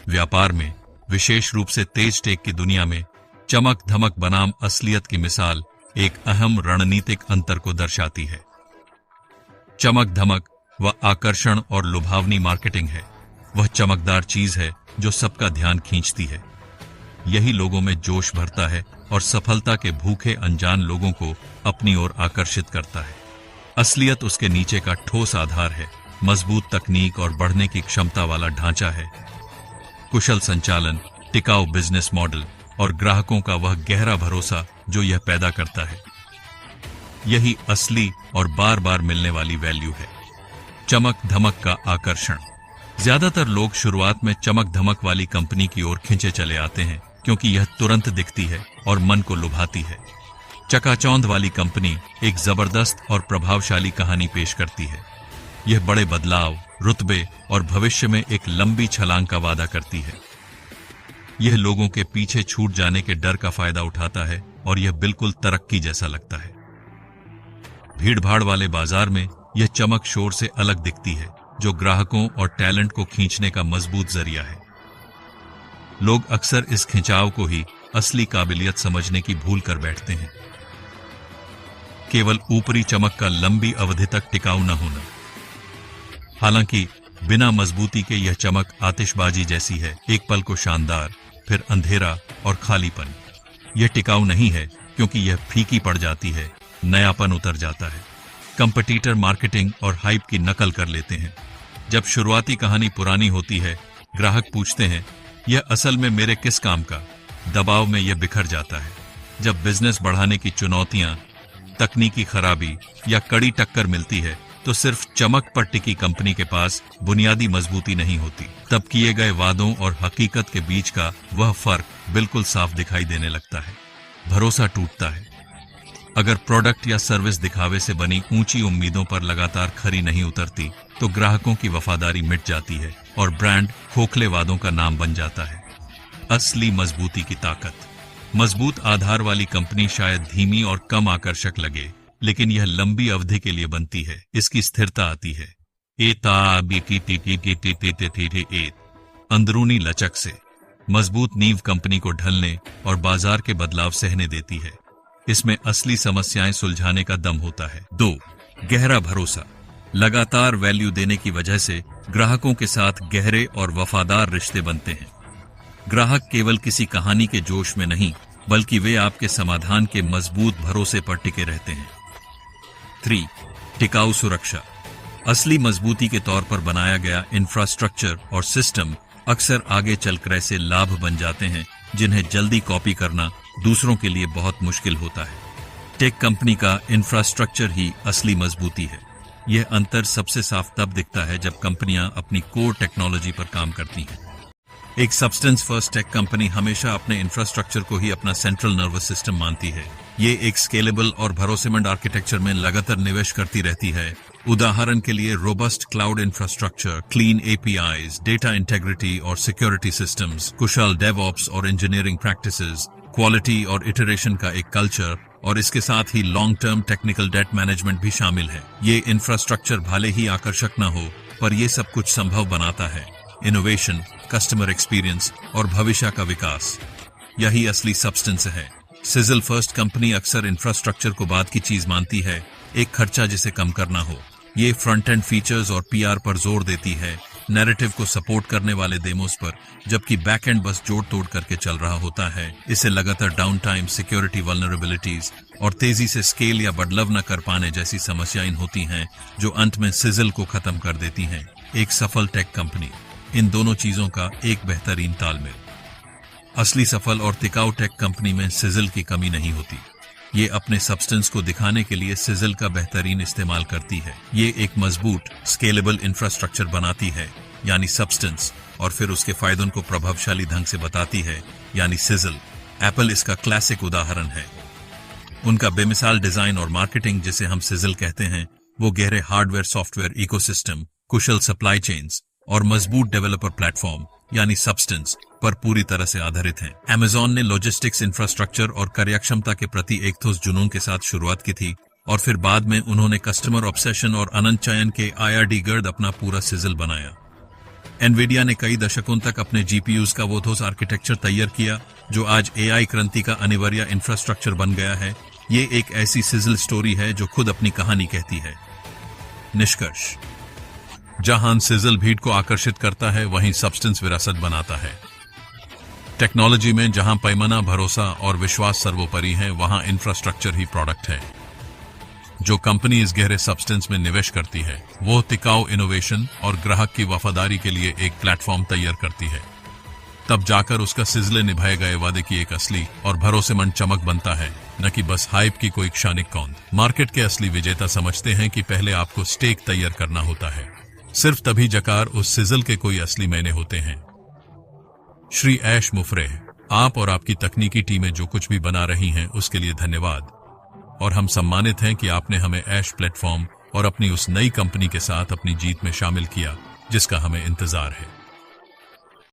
व्यापार में, विशेष रूप से तेज टेक की दुनिया में, चमक धमक बनाम असलियत की मिसाल एक अहम रणनीतिक अंतर को दर्शाती है। चमक धमक वह आकर्षण और लुभावनी मार्केटिंग है। वह चमकदार चीज है जो सबका ध्यान खींचती है। यही लोगों में जोश भरता है और सफलता के भूखे अनजान लोगों को अपनी ओर आकर्षित करता है। असलियत उसके नीचे का ठोस आधार है, मजबूत तकनीक और बढ़ने की क्षमता वाला ढांचा है। कुशल संचालन, टिकाऊ बिजनेस मॉडल और ग्राहकों का वह गहरा भरोसा जो यह पैदा करता है, यही असली और बार बार मिलने वाली वैल्यू है। चमक धमक का आकर्षण। ज्यादातर लोग शुरुआत में चमक धमक वाली कंपनी की ओर खिंचे चले आते हैं क्योंकि यह तुरंत दिखती है और मन को लुभाती है। चकाचौंध वाली कंपनी एक जबरदस्त और प्रभावशाली कहानी पेश करती है। यह बड़े बदलाव, रुतबे और भविष्य में एक लंबी छलांग का वादा करती है। यह लोगों के पीछे छूट जाने के डर का फायदा उठाता है और यह बिल्कुल तरक्की जैसा लगता है। भीड़भाड़ वाले बाजार में यह चमक शोर से अलग दिखती है, जो ग्राहकों और टैलेंट को खींचने का मजबूत जरिया है। लोग अक्सर इस खिंचाव को ही असली काबिलियत समझने की भूल कर बैठते हैं। केवल ऊपरी चमक का लंबी अवधि तक टिकाऊ न होना। हालांकि बिना मजबूती के यह चमक आतिशबाजी जैसी है, एक पल को शानदार, फिर अंधेरा और खालीपन। यह टिकाऊ नहीं है क्योंकि यह फीकी पड़ जाती है, नयापन उतर जाता है। कंपटीटर मार्केटिंग और हाइप की नकल कर लेते हैं। जब शुरुआती कहानी पुरानी होती है, ग्राहक पूछते हैं, यह असल में मेरे किस काम का? दबाव में यह बिखर जाता है। जब बिजनेस बढ़ाने की चुनौतियां, तकनीकी खराबी या कड़ी टक्कर मिलती है, तो सिर्फ चमक पर टिकी कंपनी के पास बुनियादी मजबूती नहीं होती। तब किए गए वादों और हकीकत के बीच का वह फर्क बिल्कुल साफ दिखाई देने लगता है। भरोसा टूटता है। अगर प्रोडक्ट या सर्विस दिखावे से बनी ऊंची उम्मीदों पर लगातार खरी नहीं उतरती, तो ग्राहकों की वफादारी मिट जाती है और ब्रांड खोखले वादों का नाम बन जाता है। असली मजबूती की ताकत। मजबूत आधार वाली कंपनी शायद धीमी और कम आकर्षक लगे, लेकिन यह लंबी अवधि के लिए बनती है। इसकी स्थिरता आती है अंदरूनी लचक से। मजबूत नींव कंपनी को ढलने और बाजार के बदलाव सहने देती है। इसमें असली समस्याएं सुलझाने का दम होता है। 2. गहरा भरोसा। लगातार वैल्यू देने की वजह से ग्राहकों के साथ गहरे और वफादार रिश्ते बनते हैं। ग्राहक केवल किसी कहानी के जोश में नहीं, बल्कि वे आपके समाधान के मजबूत भरोसे पर टिके रहते हैं। 3. टिकाऊ सुरक्षा। असली मजबूती के तौर पर बनाया गया इंफ्रास्ट्रक्चर और सिस्टम अक्सर आगे चलकर ऐसे लाभ बन जाते हैं जिन्हें जल्दी कॉपी करना दूसरों के लिए बहुत मुश्किल होता है। टेक कंपनी का इंफ्रास्ट्रक्चर ही असली मजबूती है। यह अंतर सबसे साफ तब दिखता है जब कंपनियां अपनी कोर टेक्नोलॉजी पर काम करती हैं। एक सब्सटेंस फर्स्ट टेक कंपनी हमेशा अपने इंफ्रास्ट्रक्चर को ही अपना सेंट्रल नर्वस सिस्टम मानती है। ये एक स्केलेबल और भरोसेमंद आर्किटेक्चर में लगातार निवेश करती रहती है। उदाहरण के लिए robust cloud infrastructure, clean APIs, data integrity और सिक्योरिटी सिस्टम्स, कुशल डेवऑप्स और इंजीनियरिंग प्रैक्टिसेस, क्वालिटी और इटरेशन का एक कल्चर, और इसके साथ ही long term technical debt management भी शामिल है। ये इंफ्रास्ट्रक्चर भले ही आकर्षक न हो, पर यह सब कुछ संभव बनाता है। इनोवेशन, कस्टमर एक्सपीरियंस और भविष्य का विकास, यही असली सब्सटेंस है। सिजल फर्स्ट कंपनी अक्सर इंफ्रास्ट्रक्चर को बाद की चीज मानती है, एक खर्चा जिसे कम करना हो। ये फ्रंट एंड फीचर्स और पीआर पर जोर देती है, नैरेटिव को सपोर्ट करने वाले डेमोस पर, जबकि बैक एंड बस जोड़ तोड़ करके चल रहा होता है। इसे लगातार डाउन टाइम, सिक्योरिटी वल्नरेबिलिटीज और तेजी से स्केल या बदलाव न कर पाने जैसी समस्याएं होती हैं, जो अंत में सिजल को खत्म कर देती हैं। एक सफल टेक कंपनी, इन दोनों चीजों का एक बेहतरीन तालमेल। असली सफल और टिकाऊ टेक कंपनी में सिजल की कमी नहीं होती। ये अपने सब्सटेंस को दिखाने के लिए सिजल का बेहतरीन इस्तेमाल करती है। ये एक मजबूत स्केलेबल इंफ्रास्ट्रक्चर बनाती है, यानी सब्सटेंस, और फिर उसके फायदों को प्रभावशाली ढंग से बताती है, यानी सिजल। एप्पल इसका क्लासिक उदाहरण है। उनका बेमिसाल डिजाइन और मार्केटिंग, जिसे हम सिजल कहते हैं, वो गहरे हार्डवेयर सॉफ्टवेयर इकोसिस्टम, कुशल सप्लाई चेन्स और मजबूत डेवलपर प्लेटफॉर्म यानी सब्सटेंस पर पूरी तरह से आधारित हैं। अमेज़न ने लॉजिस्टिक्स इंफ्रास्ट्रक्चर और कार्यक्षमता के प्रति एक ठोस जुनून के साथ शुरुआत की थी, और फिर बाद में उन्होंने कस्टमर ऑब्सेशन और अनंत चयन के IRD गर्द अपना पूरा सिजल बनाया। एनवीडिया ने कई दशकों तक अपने जीपीयूज का वोथोस आर्किटेक्चर तैयार किया, जो आज एआई क्रांति का अनिवार्य इंफ्रास्ट्रक्चर बन गया है। ये एक ऐसी सिजल स्टोरी है जो खुद अपनी कहानी कहती है। निष्कर्ष: जहां सिजल भीड़ को आकर्षित करता है, वहीं सब्सटेंस विरासत बनाता है। टेक्नोलॉजी में जहां पैमाना, भरोसा और विश्वास सर्वोपरि है, वहां इंफ्रास्ट्रक्चर ही प्रोडक्ट है। जो कंपनी इस गहरे सब्सटेंस में निवेश करती है, वो टिकाऊ इनोवेशन और ग्राहक की वफादारी के लिए एक प्लेटफॉर्म तैयार करती है। तब जाकर उसका सिजले निभाए गए वादे की एक असली और भरोसेमंद चमक बनता है, न कि बस हाइप की कोई क्षणिक कौंध। मार्केट के असली विजेता समझते हैं कि पहले आपको स्टेक तैयार करना होता है, सिर्फ तभी जकार उस सिजल के कोई असली मायने होते हैं। श्री ऐश मुफरेह, आप और आपकी तकनीकी टीमें जो कुछ भी बना रही हैं, उसके लिए धन्यवाद। और हम सम्मानित हैं कि आपने हमें ऐश प्लेटफॉर्म और अपनी उस नई कंपनी के साथ अपनी जीत में शामिल किया, जिसका हमें इंतजार है।